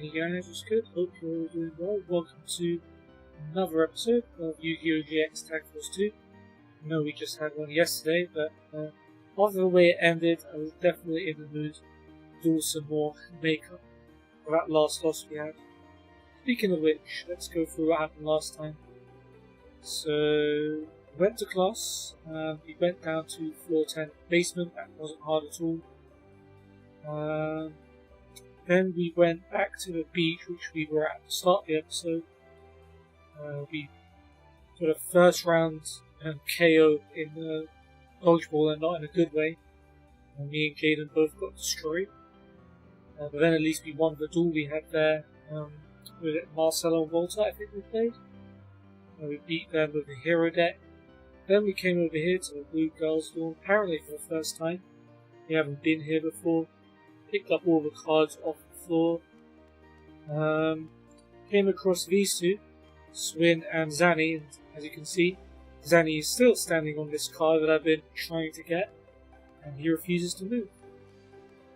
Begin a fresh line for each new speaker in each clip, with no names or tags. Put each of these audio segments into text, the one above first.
Hey guys, what's good? Hope you're all doing well. Welcome to another episode of Yu-Gi-Oh! GX Tag Force 2. I know we just had one yesterday, but after the way it ended, I was definitely in the mood to do some more makeup for that last loss we had. Speaking of which, let's go through what happened last time. So, we went to class, we went down to floor 10 basement. That wasn't hard at all. Then we went back to the beach, which we were at the start of the episode. We got a first round KO in the dodgeball, and not in a good way. Me and Jaden both got destroyed. But then at least we won the duel we had there with Marcelo and Walter, I think we played. We beat them with the hero deck. Then we came over here to the Blue Girls duel, apparently for the first time. We haven't been here before. Picked up all the cards off the floor. Came across these two, Swin and Zanny, and as you can see, Zanny is still standing on this card that I've been trying to get, and he refuses to move.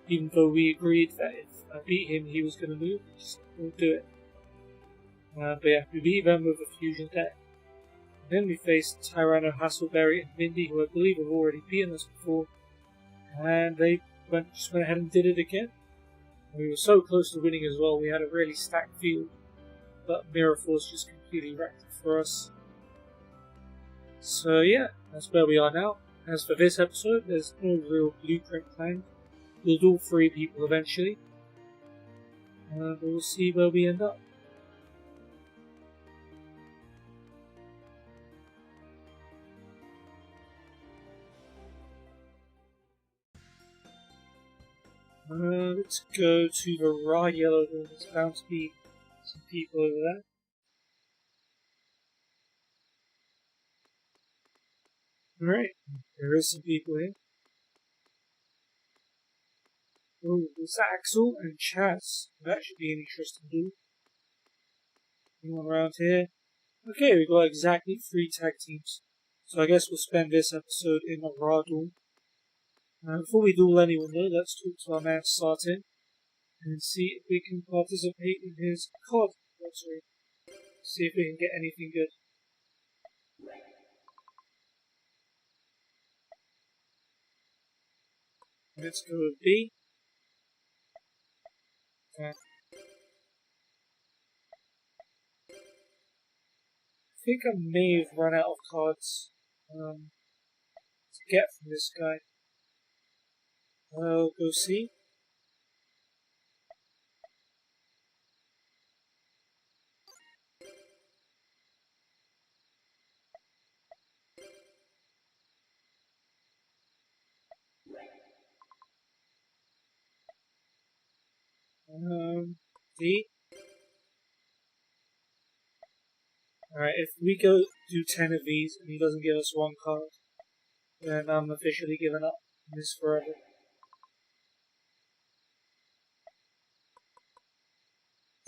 Even though we agreed that if I beat him, he was going to move, he just won't do it. But yeah, we beat them with a fusion deck. Then we faced Tyranno, Hasselberry, and Mindy, who I believe have already beaten us before, and they just went ahead and did it again. We were so close to winning as well. We had a really stacked field, but Mirror Force just completely wrecked it for us. So yeah, that's where we are now. As for this episode, there's no real blueprint planned. We'll do 3 people eventually, and we'll see where we end up. Let's go to the raw yellow. There's bound to be some people over there. Alright, there is some people here. Oh, there's Axel and Chaz. That should be an interesting duel. Anyone around here? Okay, we've got exactly 3 tag teams. So I guess we'll spend this episode in a raw duel. Before we duel anyone though, let's talk to our man Sartin and see if we can participate in his card lottery. See if we can get anything good. Let's go with B. Okay. I think I may have run out of cards to get from this guy. I'll go see. D. Alright, if we go do 10 of these and he doesn't give us 1 card, then I'm officially giving up on this forever.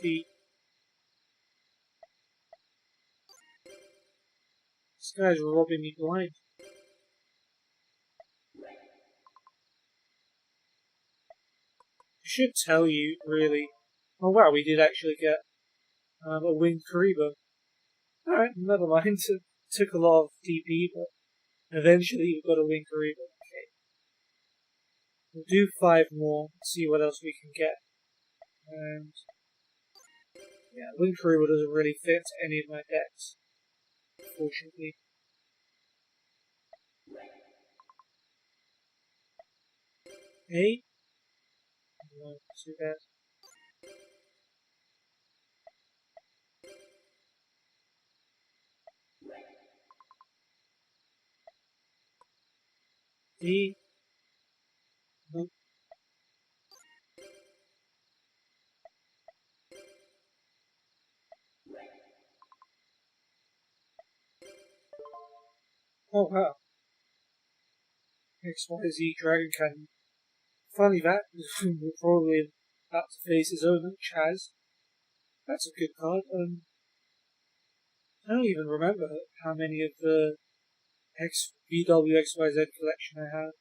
D. This guy's robbing me blind. I should tell you, really. Oh wow, we did actually get a winged Karibo. Alright, never mind. It took a lot of DP, but eventually we got a winged Karibo. Okay. We'll do 5 more, see what else we can get. And yeah, winged Karibo doesn't really fit into any of my decks, unfortunately. A. No, too bad. D. Nope. Oh wow. XYZ Dragon Cannon. Funny that, we're probably about to face his owner, Chaz. That's a good card. I don't even remember how many of the VWXYZ collection I have.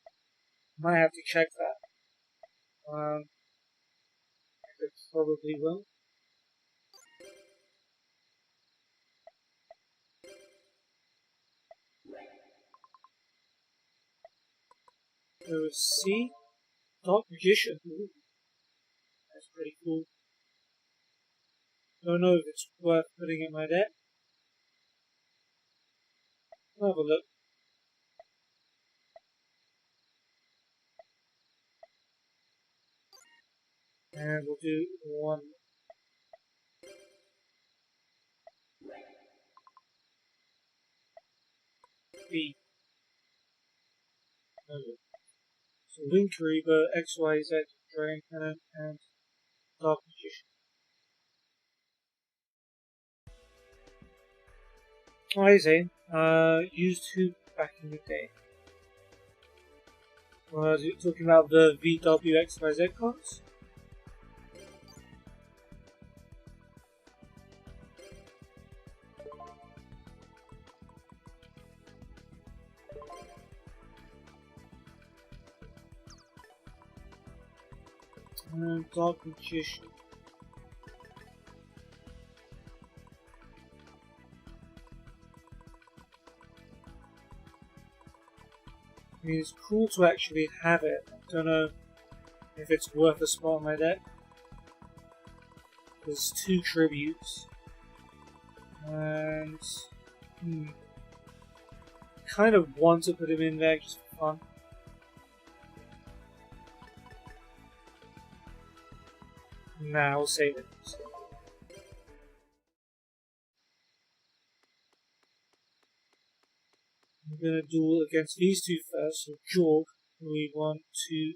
Might have to check that. I could probably will. Go with C. Dark Magician. Ooh, that's pretty cool. Don't know if it's worth putting in my deck. I'll have a look. And we'll do one. B. Okay. So Wind Reaver, XYZ, Dragon Cannon, and Dark Magician. Hi Zane, used who back in the day? Was you talking about the VWXYZ cards? Dark Magician. I mean, it's cool to actually have it. I don't know if it's worth a spot on my deck. There's 2 tributes. And kind of want to put him in there just for fun. Nah, I'll save it. I'm gonna duel against these 2 first. So Jorg, who we won 2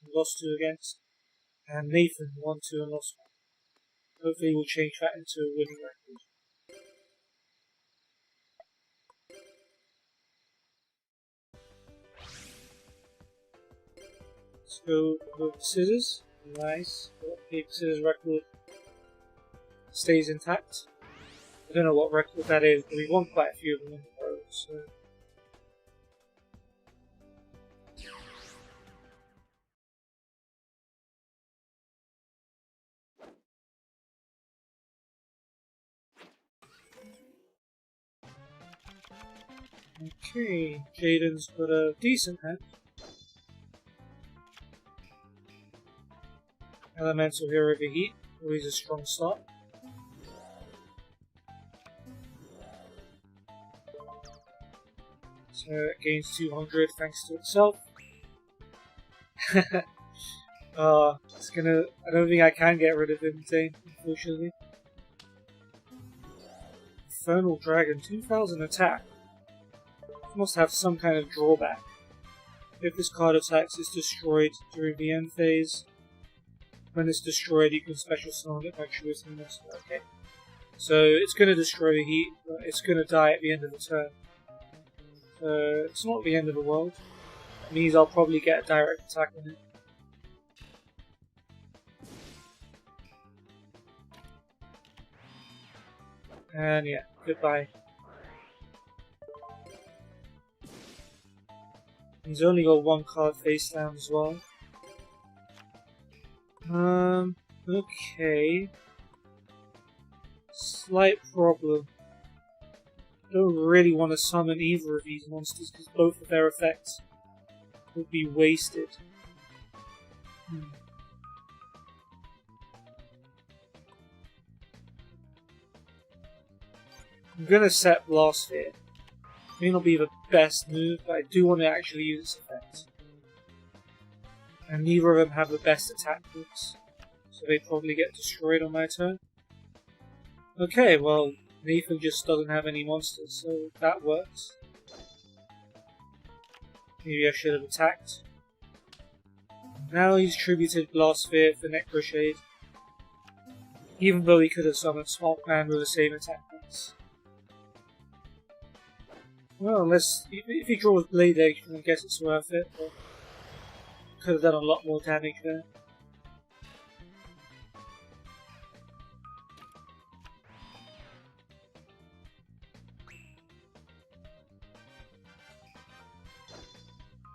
and lost 2 against, and Nathan won 2 and lost 1. Hopefully we'll change that into a winning record. Let's go with scissors. Nice. Paper scissors record stays intact. I don't know what record that is, but we won quite a few of them in a row, so. Okay, Jaden's got a decent hand. Elemental Hero Overheat, always a strong start. So it gains 200 thanks to itself. It's gonna. I don't think I can get rid of him, Zane, unfortunately. Infernal Dragon, 2000 attack. Must have some kind of drawback. If this card attacks, it's destroyed during the end phase. When it's destroyed, you can special summon it by choosing this. Okay. So it's going to destroy the heat, but it's going to die at the end of the turn. So it's not the end of the world. It means I'll probably get a direct attack on it. And yeah, goodbye. He's only got 1 card face down as well. Okay. Slight problem. Don't really want to summon either of these monsters because both of their effects would be wasted. I'm gonna set Blast Sphere. May not be the best move, but I do want to actually use its effect. And neither of them have the best attack moves, so they probably get destroyed on my turn. Okay, well, Nathan just doesn't have any monsters, so that works. Maybe I should have attacked. Now he's tributed Blast Sphere for Necroshade, even though he could have summoned Smockman with the same attack moves. Well, unless if he draws Blade Edge, then I guess it's worth it. But could have done a lot more damage there.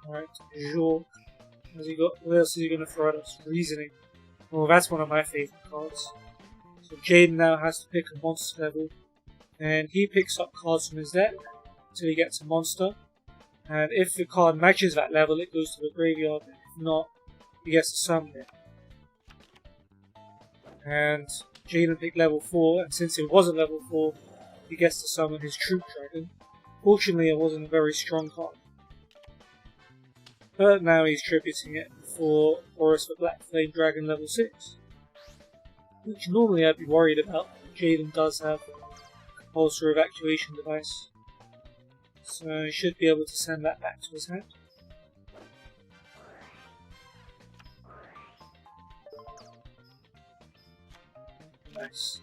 Alright, Jorg. What else is he gonna throw at us? Reasoning. Well, that's one of my favourite cards. So Jaden now has to pick a monster level, and he picks up cards from his deck until he gets a monster. And if the card matches that level, it goes to the graveyard. If not, he gets to summon it. And Jaden picked level 4, and since it wasn't level 4, he gets to summon his Troop Dragon. Fortunately, it wasn't a very strong card. But now he's tributing it for Horus the Black Flame Dragon level 6. Which normally I'd be worried about. Jaden does have a compulsory evacuation device. So he should be able to send that back to his hand. Nice.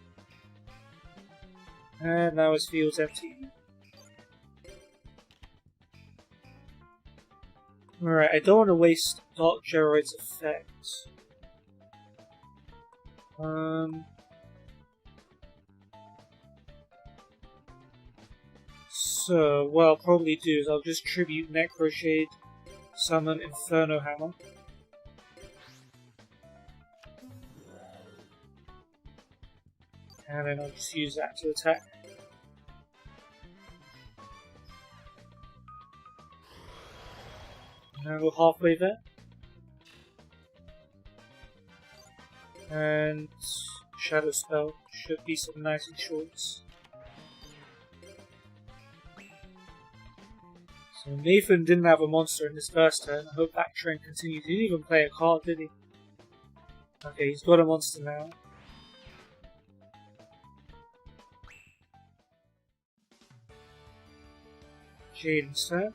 And now his field's empty. Alright, I don't want to waste Dark Geroid's effects. So, what I'll probably do is I'll just tribute Necroshade, summon Inferno Hammer. And then I'll just use that to attack. Now we're halfway there. And Shadow Spell should be some nice and shorts. So Nathan didn't have a monster in his first turn. I hope that trend continues. He didn't even play a card, did he? Okay, he's got a monster now. Jaden's turn.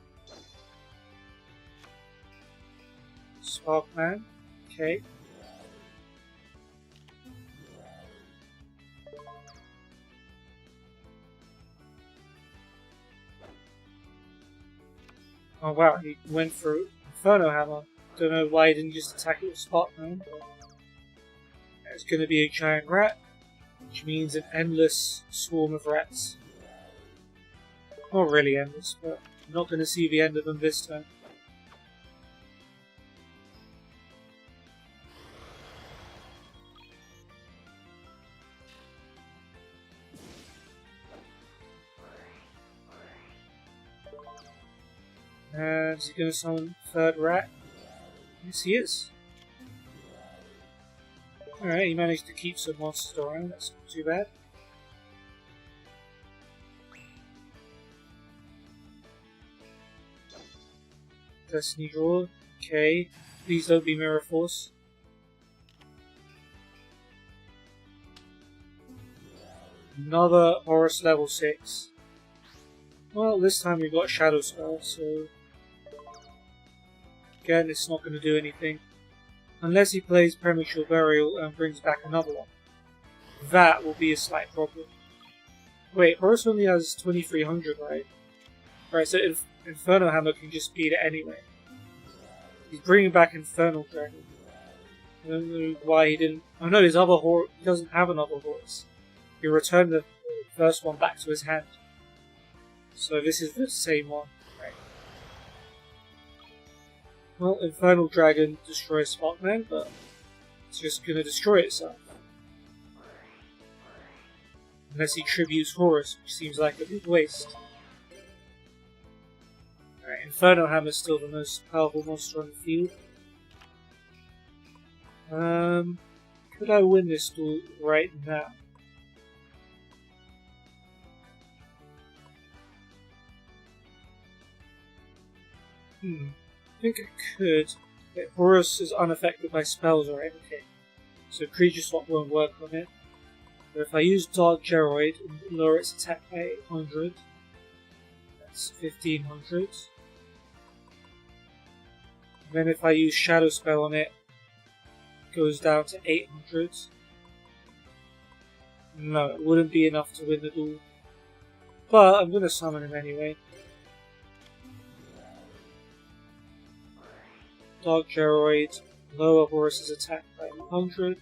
Sparkman. Okay. Oh wow, he went for Inferno Hammer. Don't know why he didn't just attack it with Sparkman. It's going to be a giant rat, which means an endless swarm of rats. Not really endless, but I'm not going to see the end of them this turn. And is he going to summon third rat? Yes, he is. Alright, he managed to keep some monsters around, that's not too bad. Destiny Draw, okay. Please don't be Mirror Force. Another Horus level 6. Well, this time we've got Shadow Spell, so again, it's not going to do anything. Unless he plays Premature Burial and brings back another one. That will be a slight problem. Wait, Horus only has 2300, right? Right, so Inferno Hammer can just beat it anyway. He's bringing back Infernal Dragon. I don't know why he didn't... Oh no, his other Horus... He doesn't have another Horus. He returned the first one back to his hand. So this is the same one. Right. Well, Infernal Dragon destroys Sparkman, but it's just going to destroy itself. Unless he tributes Horus, which seems like a big waste. Alright, Inferno Hammer is still the most powerful monster on the field. Could I win this duel right now? I think I could. Okay, Horus is unaffected by spells, right? Okay. So Creature Swap won't work on it. But if I use Dark Geroid and lower its attack by 800, that's 1500. And then if I use Shadow Spell on it, it goes down to 800. No, it wouldn't be enough to win the duel. But I'm going to summon him anyway. Dark Geroid, lower Horus's attack by 100.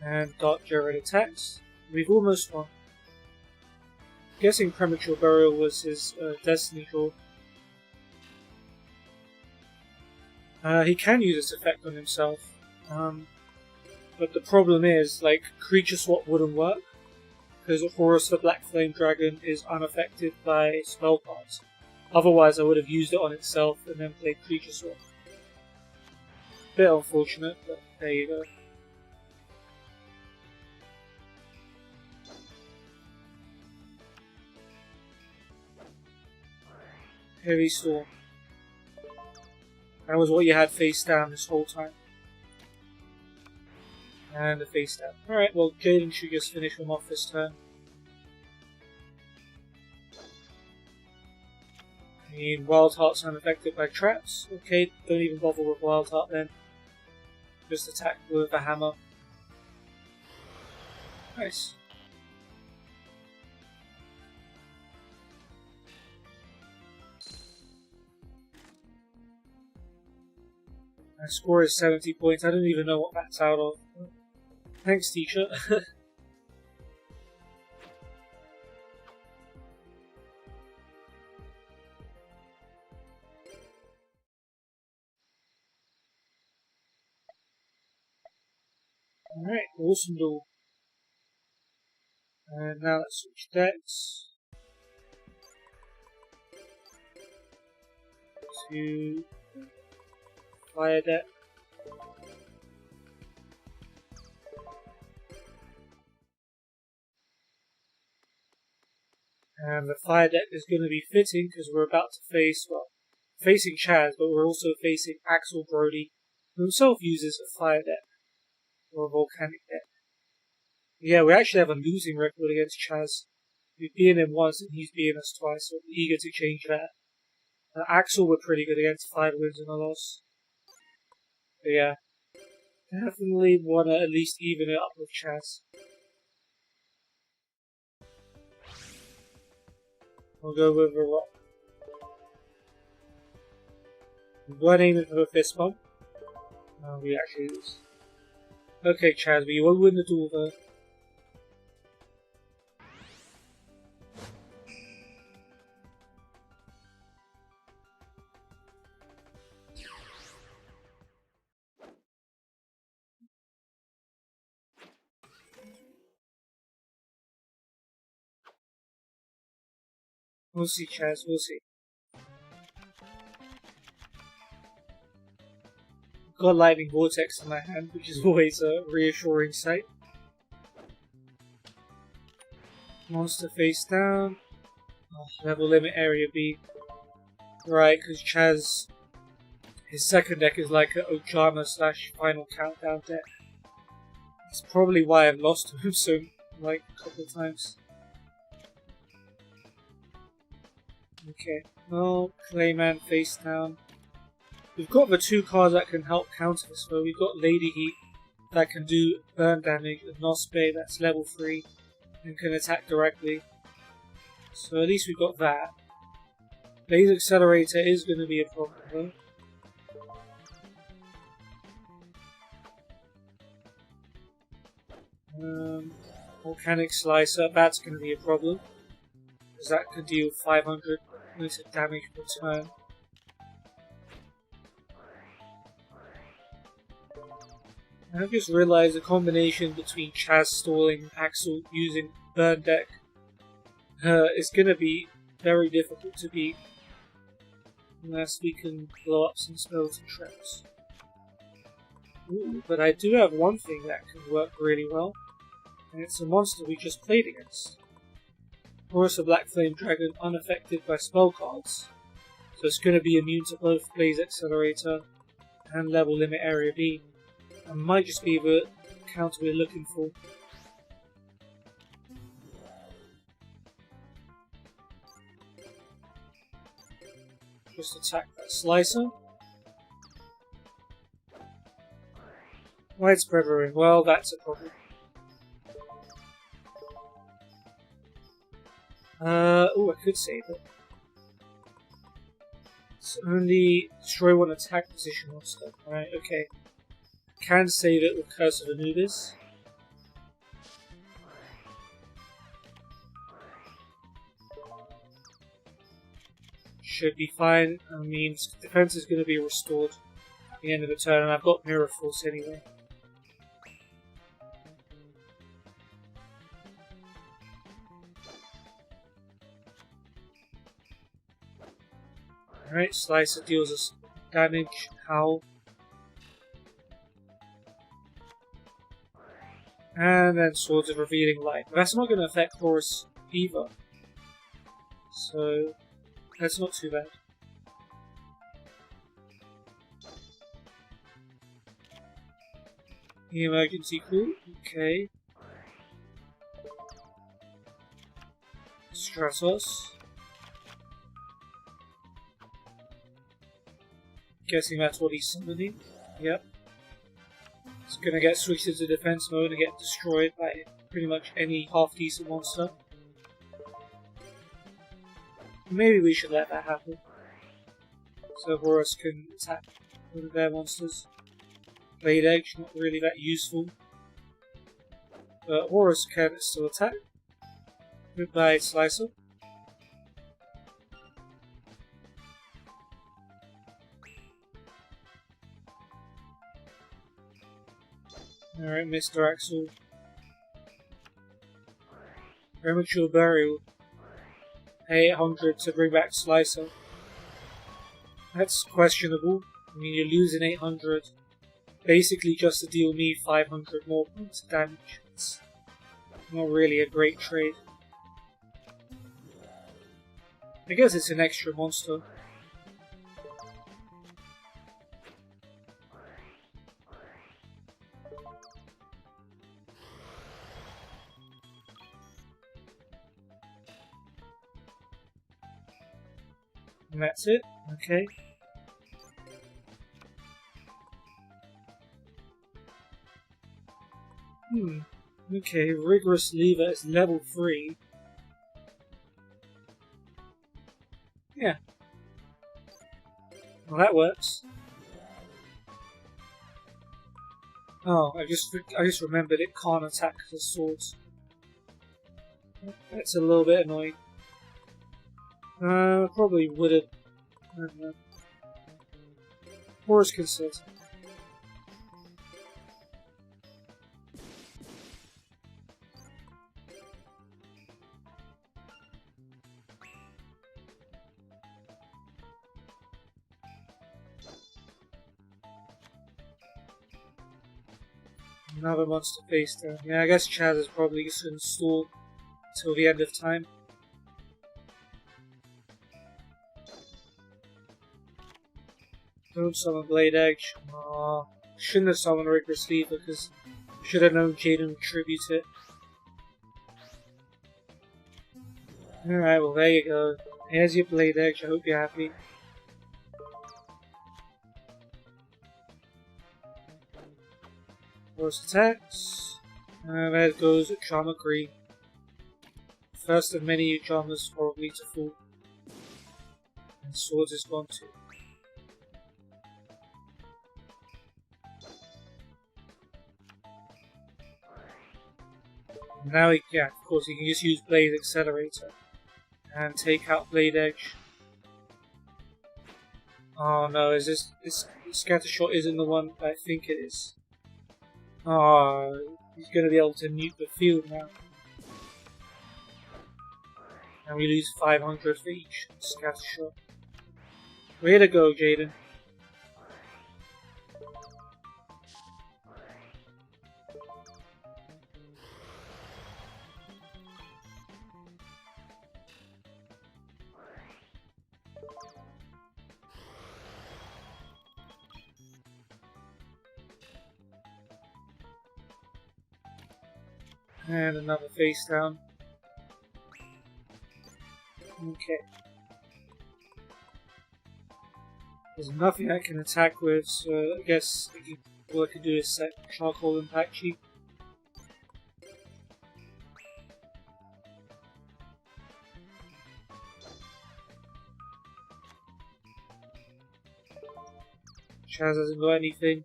And Dark Geroid attacks. We've almost won. I'm guessing Premature Burial was his Destiny Draw. He can use this effect on himself, but the problem is, like, creature swap wouldn't work, because Horus the Black Flame Dragon is unaffected by spell cards. Otherwise I would have used it on itself and then played creature swap. Bit unfortunate, but there you go. Heavy Storm. That was what you had face down this whole time. And a face down. Alright, well, Jaden should just finish him off this turn. I mean, Wild Heart's unaffected by traps. Okay, don't even bother with Wild Heart then. Just attack with a hammer. Nice. My score is 70 points. I don't even know what that's out of. Thanks, teacher. Alright, awesome duel. And now let's switch decks to Fire deck. And the Fire deck is going to be fitting because we're about to face, well, facing Chaz, but we're also facing Axel Brody, who himself uses a Fire deck, or a Volcanic deck. Yeah, we actually have a losing record against Chaz. We've beaten him once and he's beaten us twice, so I'm eager to change that. Axel were pretty good against 5 wins and a loss. But yeah, definitely want to at least even it up with Chaz. We'll go with a rock. We weren't aiming for a fist bump. No, we actually lose. Okay, Chaz, but you won't win the duel though. We'll see, Chaz, we'll see. I've got Lightning Vortex in my hand, which is always a reassuring sight. Monster face down. Oh, level limit area B. Right, because Chaz, his second deck is like an Ojama / Final Countdown deck. That's probably why I've lost to him so, like, a couple of times. Okay, well, Clayman face down. We've got the 2 cards that can help counter this though. We've got Lady Heat that can do burn damage, and Nospe that's level 3 and can attack directly. So at least we've got that. Laser Accelerator is going to be a problem though. Volcanic Slicer, that's going to be a problem. Because that could deal 500 points of damage per turn. I've just realised the combination between Chaz stalling and Axel using Burn deck is going to be very difficult to beat unless we can blow up some spells and traps. Ooh, but I do have one thing that can work really well, and it's a monster we just played against. Horus the Black Flame Dragon, unaffected by spell cards, so it's going to be immune to both Blaze Accelerator and Level Limit Area B. And might just be the counter we're looking for. Just attack that Slicer. Widespread Ruin, well that's a problem. Oh, I could save it. It's only destroy one attack position monster. Right, okay. Can save it with Curse of Anubis. Should be fine. I mean, defense is going to be restored. the end of the turn, and I've got Mirror Force anyway. Alright, Slicer deals us damage. Howl. And then Swords of Revealing Light. But that's not going to affect Horus either. So, that's not too bad. The emergency clue, okay. Stratos. Guessing that's what he's summoning. Yep. It's gonna get switched into defense mode and get destroyed by pretty much any half-decent monster. Maybe we should let that happen. So Horus can attack one of their monsters. Blade Edge, not really that useful. But Horus can still attack. Goodbye, Slicer. Alright, Mr. Axel. Premature Burial. Pay 800 to bring back Slicer. That's questionable. I mean, you're losing 800. Basically just to deal me 500 more points of damage. It's not really a great trade. I guess it's an extra monster. And that's it? Okay. Okay, Rigorous Lever is level 3. Yeah. Well, that works. Oh, I just remembered it can't attack the swords. That's a little bit annoying. Probably would have. I don't know. Horus can still attack. Another monster face down. Yeah, I guess Chaz is probably just going to stall till the end of time. Don't summon Blade Edge. Aww. Shouldn't have summoned Rigorous Lever because should have known Jaden would tribute it. Alright, well there you go. Here's your Blade Edge, I hope you're happy. Horus attacks. And there goes Drama Green. First of many dramas probably to fall. And Swords is gone too. Now, of course, he can just use Blade Accelerator and take out Blade Edge. Oh no, is this Scatter Shot isn't the one I think it is. Oh, he's going to be able to nuke the field now. And we lose 500 for each Scatter Shot. Way to go, Jaden. And another face down. Okay. There's nothing I can attack with, so I guess all I can do is set Charcoal Impact Sheet. Chaz hasn't got anything.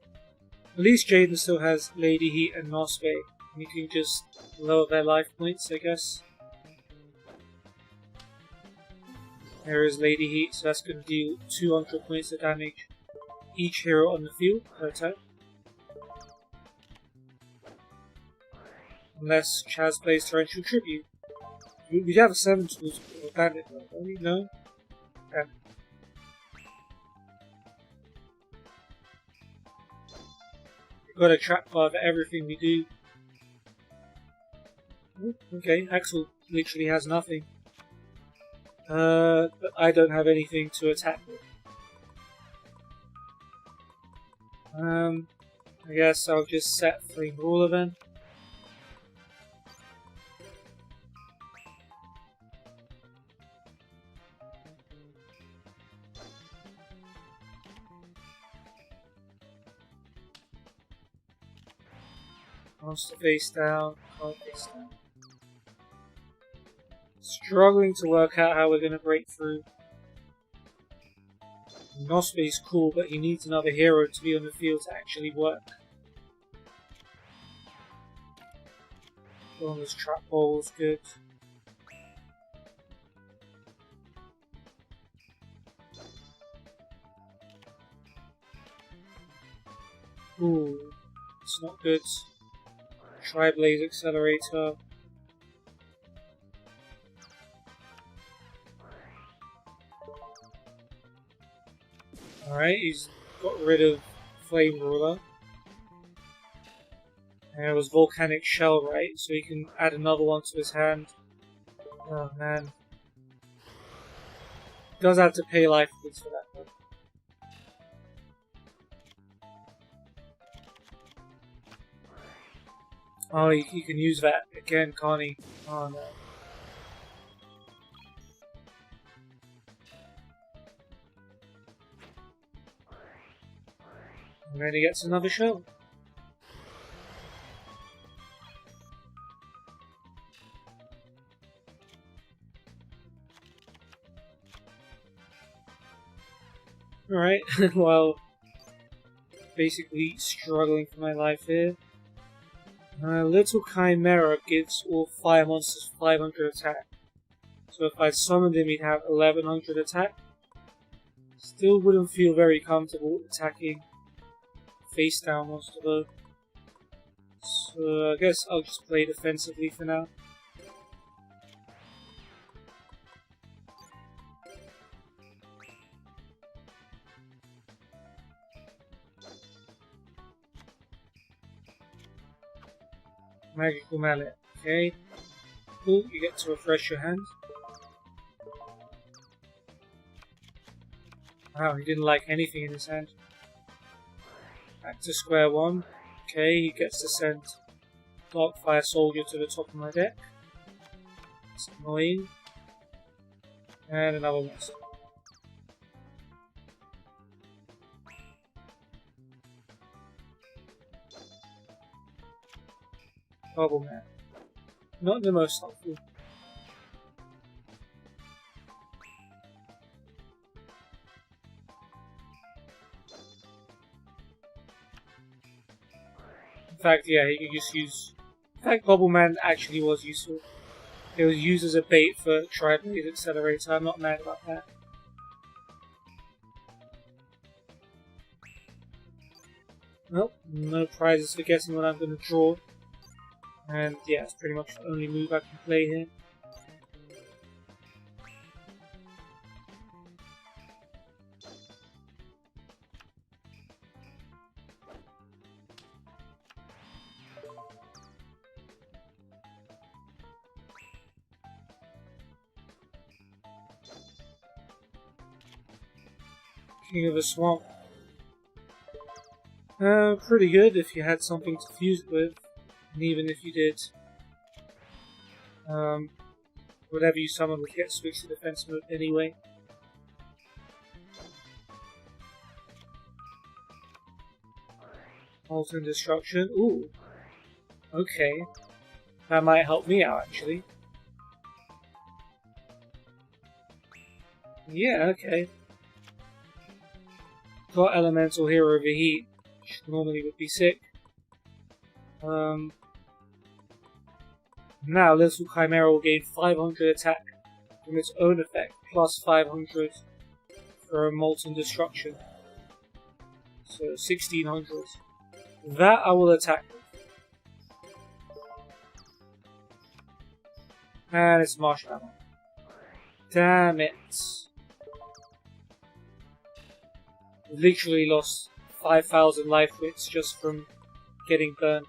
At least Jaden still has Lady Heat and Nospe. You can just lower their life points, I guess. There is Lady Heat, so that's going to deal 200 points of damage each hero on the field per turn. Unless Chaz plays Torrential Tribute. We have 7 tools for Bandit, don't we? No? Bandit. We've got a trap bar for everything we do. Oh, okay, Axel literally has nothing. But I don't have anything to attack with. I guess I'll just set Flame Ruler then. Monster face down, card face down. Struggling to work out how we're going to break through. Nospe is cool, but he needs another hero to be on the field to actually work. Oh, this trap ball was good. Ooh, it's not good. Tri-Blaze Accelerator. Alright, he's got rid of Flame Ruler. And it was Volcanic Shell, right? So he can add another one to his hand. Oh man. He does have to pay life points for that though. Oh, he can use that again, can't he? Oh no. And then he gets another shell. Alright, well, basically struggling for my life here. Little Chimera gives all fire monsters 500 attack. So if I summoned him, he'd have 1100 attack. Still wouldn't feel very comfortable attacking face down monster though. So I guess I'll just play defensively for now. Magical Mallet, okay. Cool, you get to refresh your hand. Wow, he didn't like anything in his hand. Back to square one. Okay, he gets to send Darkfire Soldier to the top of my deck. It's annoying. And another monster. Bubble Man. Not the most helpful. In fact, yeah, he could just use... In fact, Bubble Man actually was useful. It was used as a bait for Tri-Blaze Accelerator. I'm not mad about that. Nope, no prizes for guessing what I'm going to draw. And yeah, it's pretty much the only move I can play here. King of the Swamp. Pretty good if you had something to fuse it with. And even if you did, whatever you summon would get switched to defense mode anyway. Molten Destruction. Ooh. Okay. That might help me out, actually. Yeah, okay. Got Elemental Hero Overheat, which normally would be sick. Now, Little Chimera will gain 500 attack from its own effect, plus 500 for Molten Destruction. So 1600. That I will attack with. And it's martial ammo. Damn it. Literally lost 5,000 life points just from getting burned.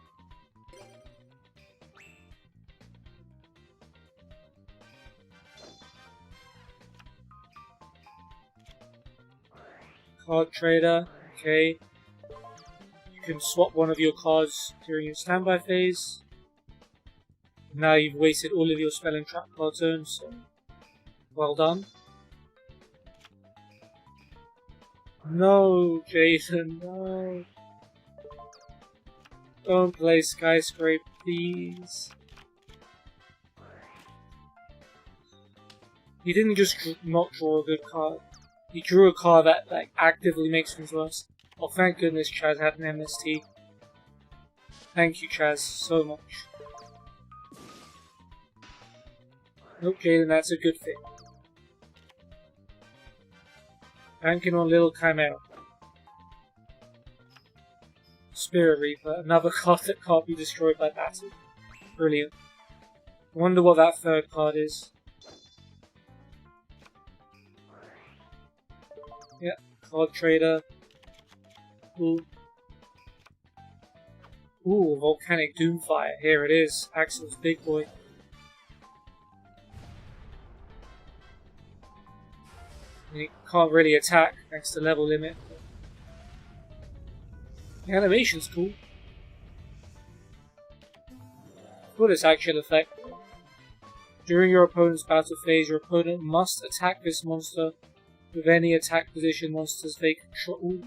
Card trader, okay. You can swap one of your cards during your standby phase. Now you've wasted all of your spell and trap card zones, so well done. No, Jaden, no. Don't play Skyscrape, please. He didn't just not draw a good card. He drew a card that like actively makes things worse. Oh, thank goodness Chaz had an MST. Thank you, Chaz, so much. Nope, Jaden, that's a good thing. Banking on Little Chimera. Spirit Reaper, another card that can't be destroyed by battle. Brilliant. I wonder what that third card is. Yeah, card trader. Ooh. Ooh, Volcanic Doomfire. Here it is. Axel's big boy. He can't really attack thanks to level limit. The animation's cool. For this actual effect, during your opponent's battle phase, your opponent must attack this monster with any attack position monsters they control.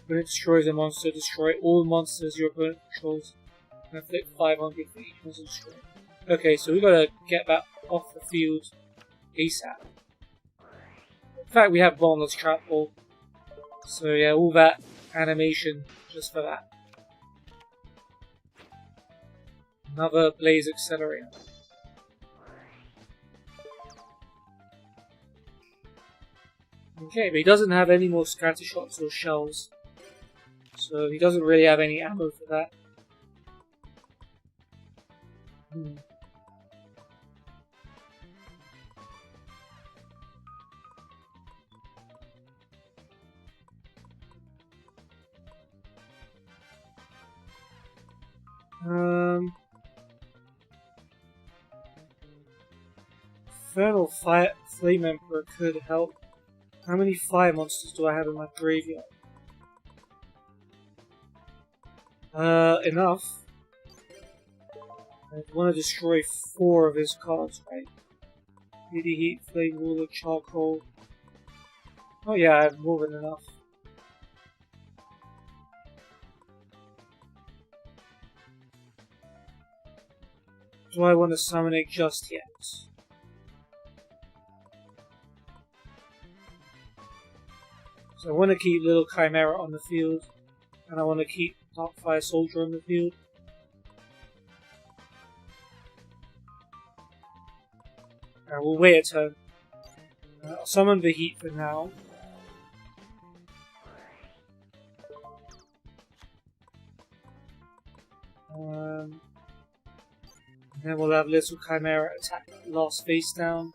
When it destroys a monster, destroy all monsters your opponent controls and inflict 500 for each monster destroyed. Okay, so we gotta get that off the field ASAP. In fact, we have Bottomless Trap Ball. So yeah, all that animation just for that. Another Blaze Accelerator. Okay, but he doesn't have any more scatter shots or shells. So he doesn't really have any ammo for that. Infernal Fire Flame Emperor could help. How many fire monsters do I have in my graveyard? Enough. I want to destroy 4 of his cards, right? Lady Heat, Flame Ruler, Charcoal. Oh yeah, I have more than enough. Do I want to summon it just yet? So I want to keep Little Chimera on the field, and I want to keep Darkfire Soldier on the field. We'll wait a turn. I'll summon the Heat for now. And then we'll have Little Chimera attack last face down.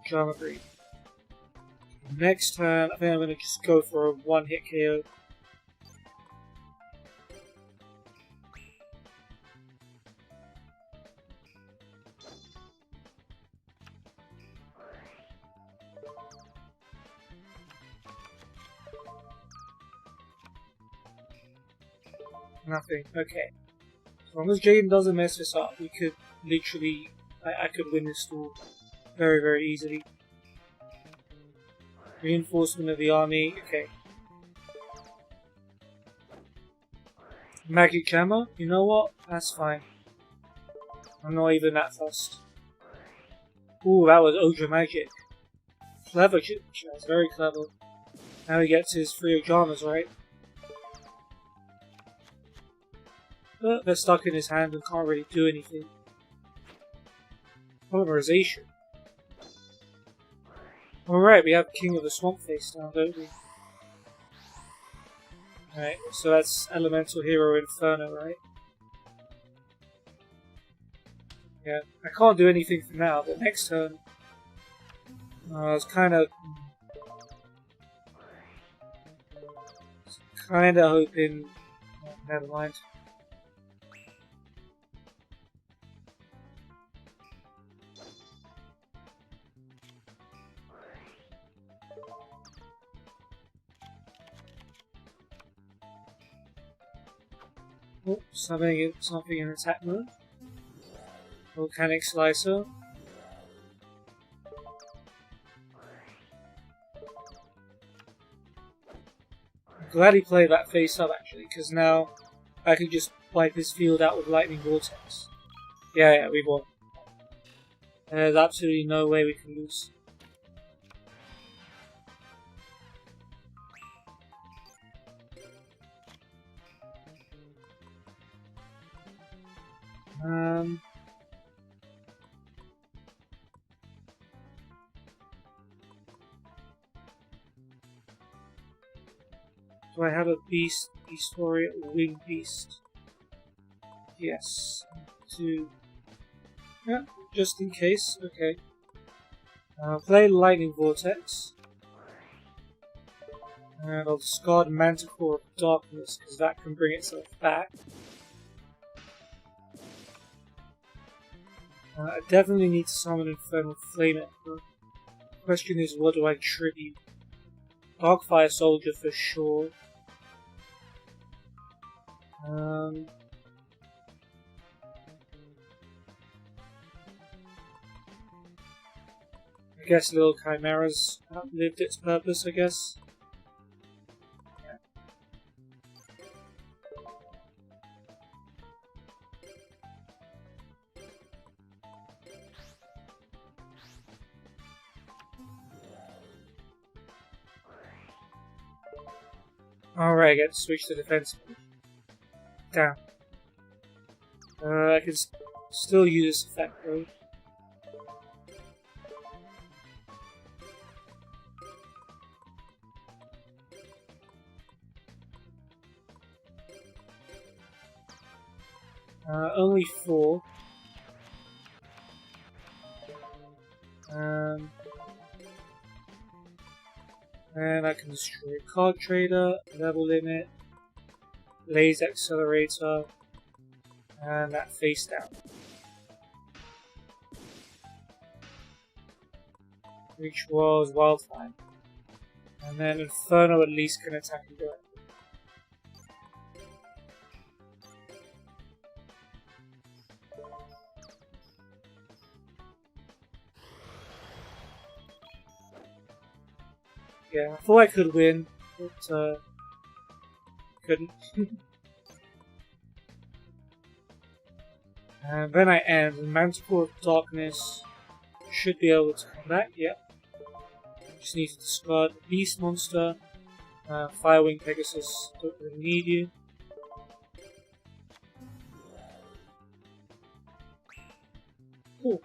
Drama Green. Next turn, I think I'm going to just go for a one-hit KO. Nothing. Okay. As long as Jaden doesn't mess this up, we could literally... I could win this duel very, very easily. Reinforcement of the army. Okay. Magic Jammer? You know what? That's fine. I'm not even that fussed. Ooh, that was Ultra Magic. Clever, Chaz. Very clever. Now he gets his 3 Ojamas, right? But they're stuck in his hand and can't really do anything. Polymerization. Alright, we have King of the Swamp face down, don't we? Alright, so that's Elemental Hero Inferno, right? Yeah, I can't do anything for now, but next turn I was kind of hoping. Oh, never mind. Oh, something in attack mode. Volcanic Slicer. I'm glad he played that face up actually, because now I can just wipe his field out with Lightning Vortex. Yeah, we won. There's absolutely no way we can lose. Do I have a beast warrior, winged beast? Yes. Yeah, just in case. Okay. Play Lightning Vortex. And I'll discard Manticore of Darkness, because that can bring itself back. I definitely need to summon Infernal Flame Emperor. The question is, what do I tribute? Darkfire Soldier for sure. I guess Little Chimera's outlived its purpose, I guess. Alright, I get to switch to defense mode. Damn. I can still use this effect though. Only 4. And I can destroy Card Trader, Level Limit, Blaze Accelerator, and that face down. Which was Wildfire. And then Inferno at least can attack you directly. Yeah, I thought I could win, but couldn't. And then I end, and Manticore of Darkness should be able to come back, yep. Just need to discard the Beast Monster, Firewing Pegasus, don't really need you. Cool.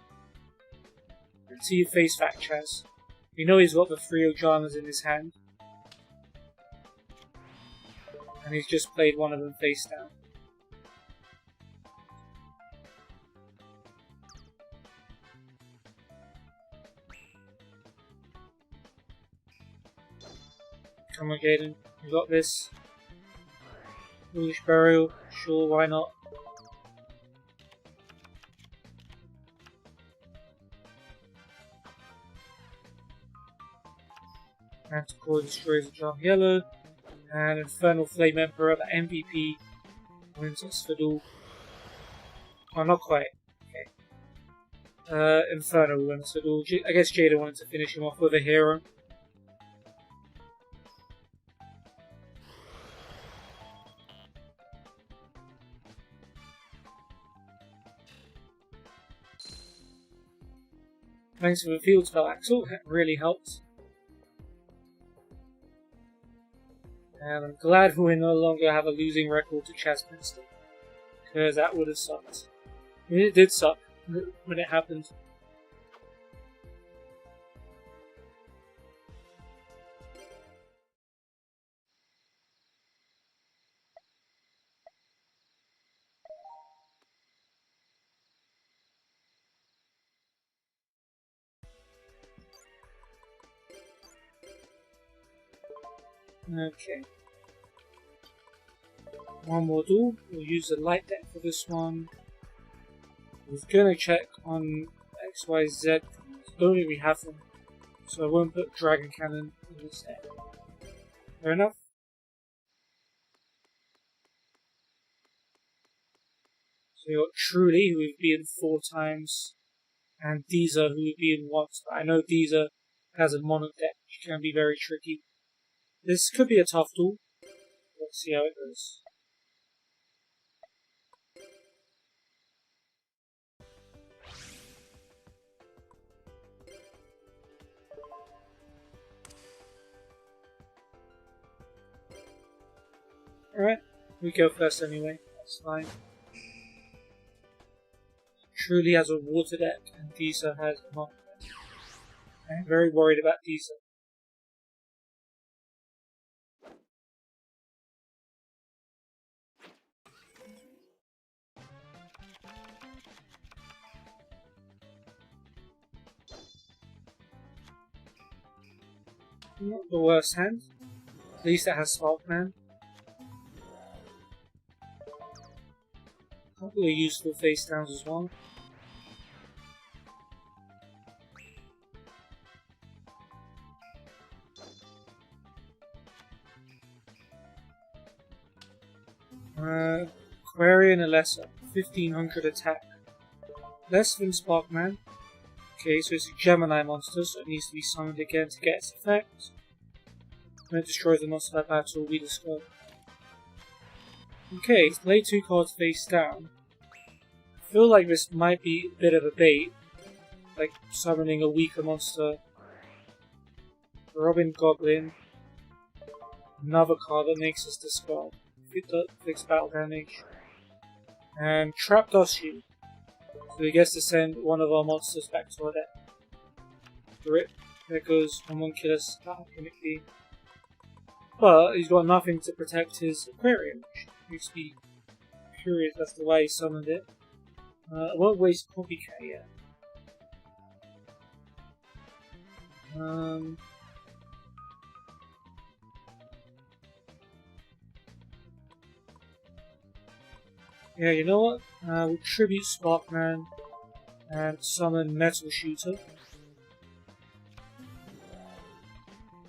Let's see your face fact, Chaz. We know he's got the 3 Ojamas in his hand. And he's just played one of them face down. Come on, Jaden. You got this. Foolish Burial. Sure, why not? Manticore destroys a Jar Yellow. And Infernal Flame Emperor, the MVP, wins us for duel. Oh, not quite. Okay. Inferno wins for duel. I guess Jaden wanted to finish him off with a hero. Thanks for the field spell, Axel. That really helped. And I'm glad we no longer have a losing record to Chaz Princeton. Because that would have sucked. I mean, it did suck when it happened. Okay. One more duel. We'll use the light deck for this one. I was gonna check on XYZ. Don't think we have them, so I won't put Dragon Cannon in this deck. Fair enough. So you got Truly, who we've beaten 4 times, and Deezer, who we've beaten once. But I know Deezer has a mono deck, which can be very tricky. This could be a tough duel. Let's see how it goes. Alright, we go first anyway, that's fine. Truly has a water deck, and Deezer has a mono deck. I'm very worried about Deezer. Not the worst hand. At least it has Sparkman. A couple of useful face downs as well. Aquarian Alessa, 1500 attack. Less than Sparkman. Okay, so it's a Gemini monster, so it needs to be summoned again to get its effect. When it destroys the monster by battle, we discard. Okay, play 2 cards face down. I feel like this might be a bit of a bait, like summoning a weaker monster. Robin Goblin. Another card that makes us discard. Fix battle damage. And Trap Dusty. So he gets to send one of our monsters back to our deck. Rip. There goes Homunculus technically. But he's got nothing to protect his aquarium, which makes me curious as to why he summoned it. I won't waste Copycat yet. Yeah, you know what? We'll tribute Sparkman and summon Metal Shooter.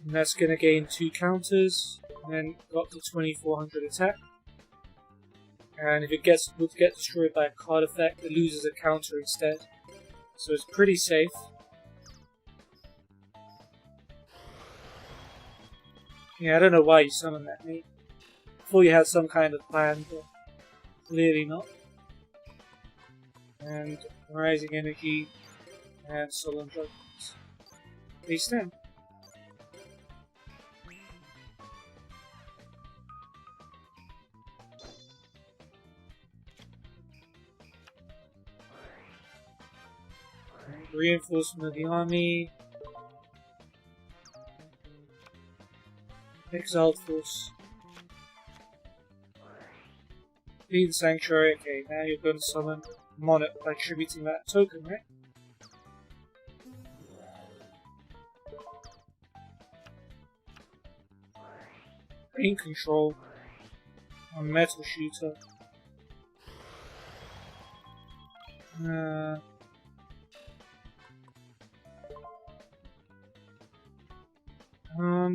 And that's going to gain 2 counters, and then go up to 2400 attack. And if it would get destroyed by a card effect, it loses a counter instead. So it's pretty safe. Yeah, I don't know why you summoned that, mate. I thought you had some kind of plan, but clearly not. And Rising Energy and Solemn Judgments. Face down. Reinforcement of the army. Exiled Force. Being Sanctuary. Okay, now you're going to summon Monarch by tributing that token, right? Green Control on Metal Shooter.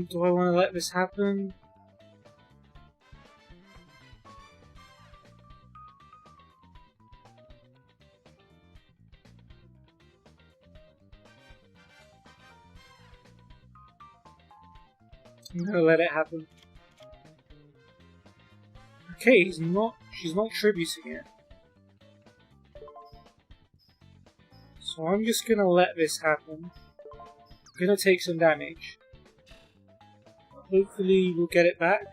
Do I want to let this happen? I'm gonna let it happen. Okay, she's not tributing it. So I'm just gonna let this happen. I'm gonna take some damage. Hopefully we'll get it back.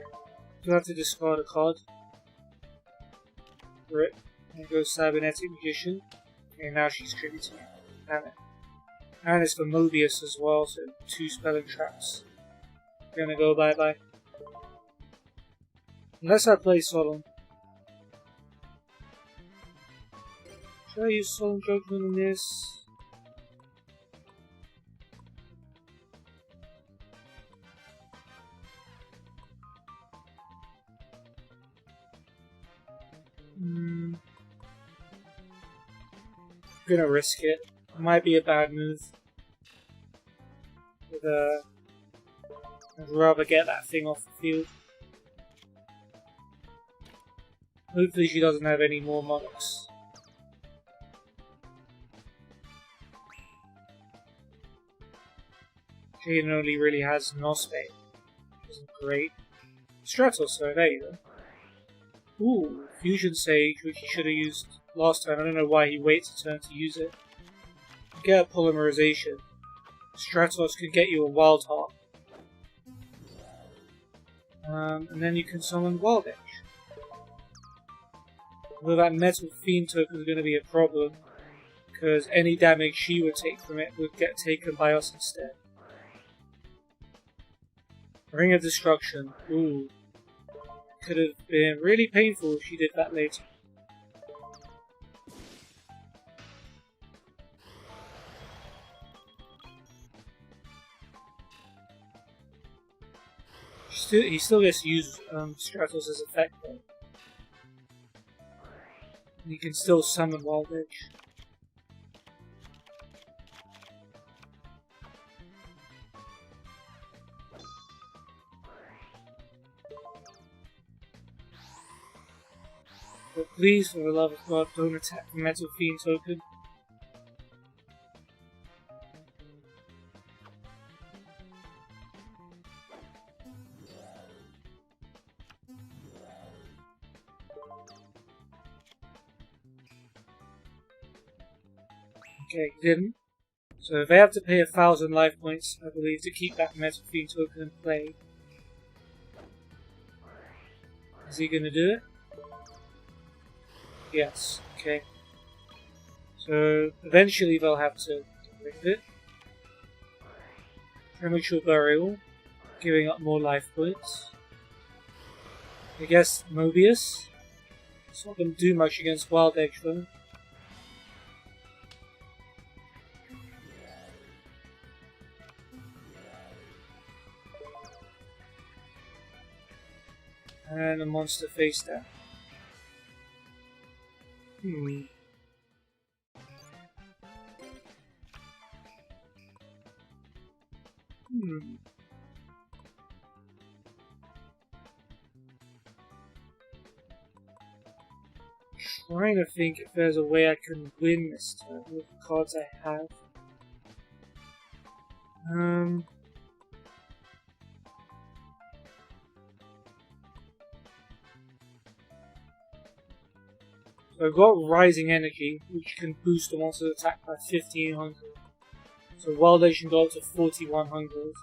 Do have to discard a card. Rip. There goes Cybernetic Magician. Okay, now she's tributing it. Damn it. And it's for Mobius as well, so 2 spelling traps. Gonna go bye-bye. Unless I play Solemn. Should I use Solemn Judgment on this? gonna risk it. Might be a bad move. But, I'd rather get that thing off the field. Hopefully she doesn't have any more monarchs. Jaden only really has Nospe, which isn't great. Stratos, so there you go. Ooh, Fusion Sage, which he should have used last time. I don't know why he waits a turn to use it. Get a Polymerization. Stratos can get you a Wild Heart. And then you can summon Wild Edge. Although that Metal Fiend token is going to be a problem, because any damage she would take from it would get taken by us instead. Ring of Destruction. Ooh. Could have been really painful if she did that later. He still gets to use Stratos' effect though. And he can still summon Wild Edge. But please, for the love of God, don't attack the Metal Fiend token. Okay, he didn't. So they have to pay 1,000 life points, I believe, to keep that Metal Fiend token in play. Is he gonna do it? Yes, okay. So eventually they'll have to get rid of it. Premature Burial, giving up more life points. I guess Mobius. It's not going to do much against Wild Edge though. And a monster face down. Trying to think if there's a way I can win this turn with the cards I have. So I've got Rising Energy, which can boost the monster's attack by 1500. So Wild Edge can go up to 4100.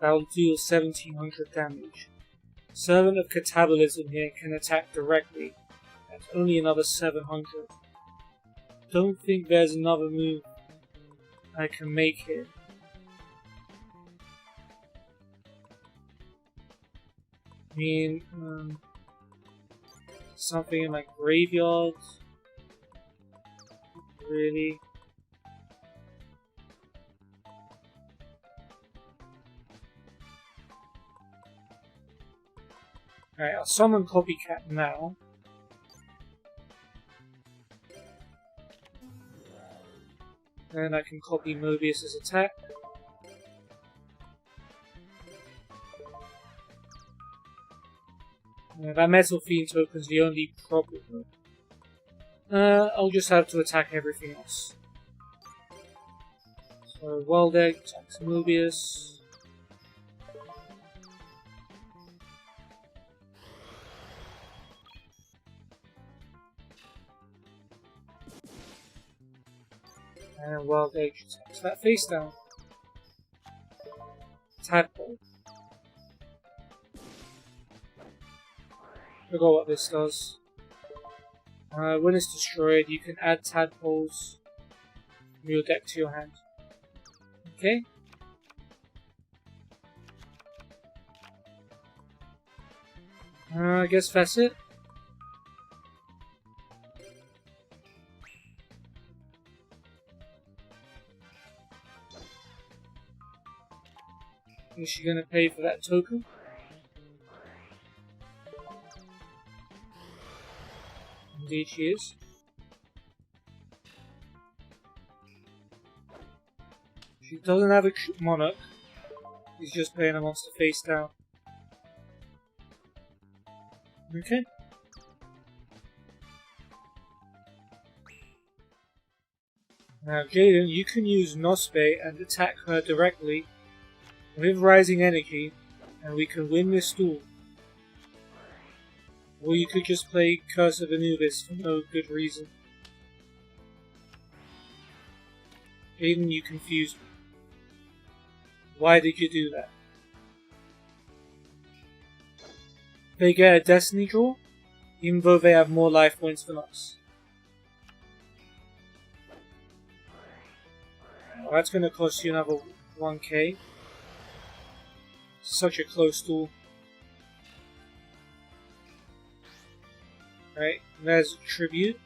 That'll deal 1700 damage. Servant of Catabolism here can attack directly. That's only another 700. Don't think there's another move I can make here. I mean, something in my graveyard? Really? Alright, I'll summon Copycat now. Then I can copy Mobius' attack. That Metal Fiend token's the only problem. I'll just have to attack everything else. So Wild Egg attacks Mobius. And Wild Edge attacks that face down. Tadpole. Forgot what this does. When it's destroyed, you can add tadpoles from your deck to your hand. Okay. I guess that's it. Is she gonna pay for that token? Indeed she is. He doesn't have a Monarch. He's just playing a monster face down. Okay. Now, Jaden, you can use Nospe and attack her directly with Rising Energy, and we can win this duel. Or you could just play Curse of Anubis for no good reason. Jaden, you confused me. Why did you do that? They get a Destiny draw, even though they have more life points than us. Well, that's going to cost you another 1k. Such a close duel. Right, there's Tribute.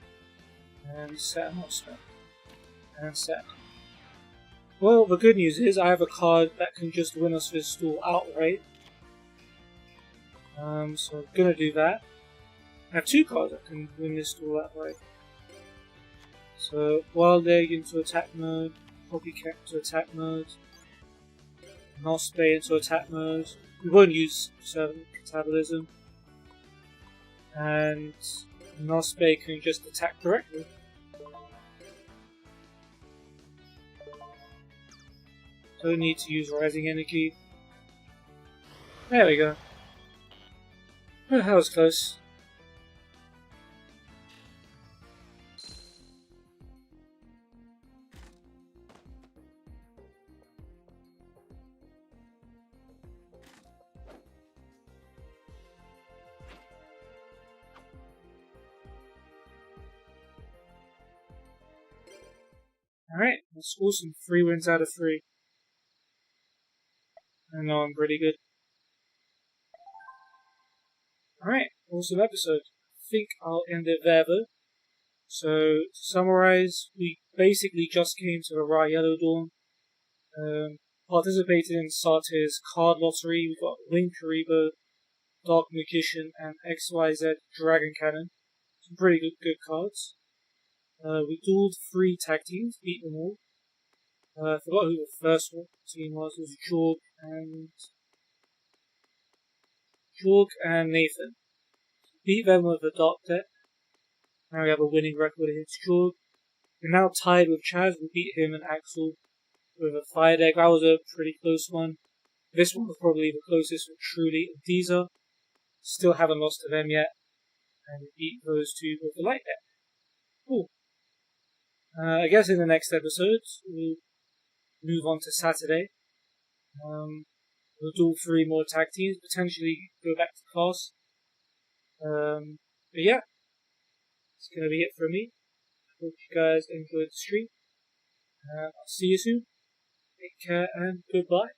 And set and spend. And set. Well, the good news is I have a card that can just win us this duel outright. So I'm gonna do that. I have two cards that can win this duel outright. So Wild Egg into attack mode, Copycat into attack mode, Nospe into attack mode. We won't use Servant Catabolism. And Nospe can just attack directly. Don't need to use Rising Energy. There we go. Oh, that was close. Alright, that's awesome. 3 wins out of 3. I know I'm pretty good. Alright, awesome episode. I think I'll end it there though. So, to summarize, we basically just came to the Ra Yellow Dawn. Participated in Sartir's card lottery. We got Wing Karibo, Dark Magician, and XYZ Dragon Cannon. Some pretty good cards. We dueled 3 tag teams, beat them all. I forgot who the first team was. It was Jorg and Nathan. Beat them with a Dark deck. Now we have a winning record against Jorg. We're now tied with Chaz. We beat him and Axel with a Fire deck. That was a pretty close one. This one was probably the closest with Truly and Deezer. Still haven't lost to them yet. And we beat those two with the Light deck. Cool. I guess in the next episode, we'll move on to Saturday. We'll do 3 more tag teams, potentially go back to class. But yeah, it's going to be it for me. Hope you guys enjoyed the stream. I'll see you soon. Take care and goodbye.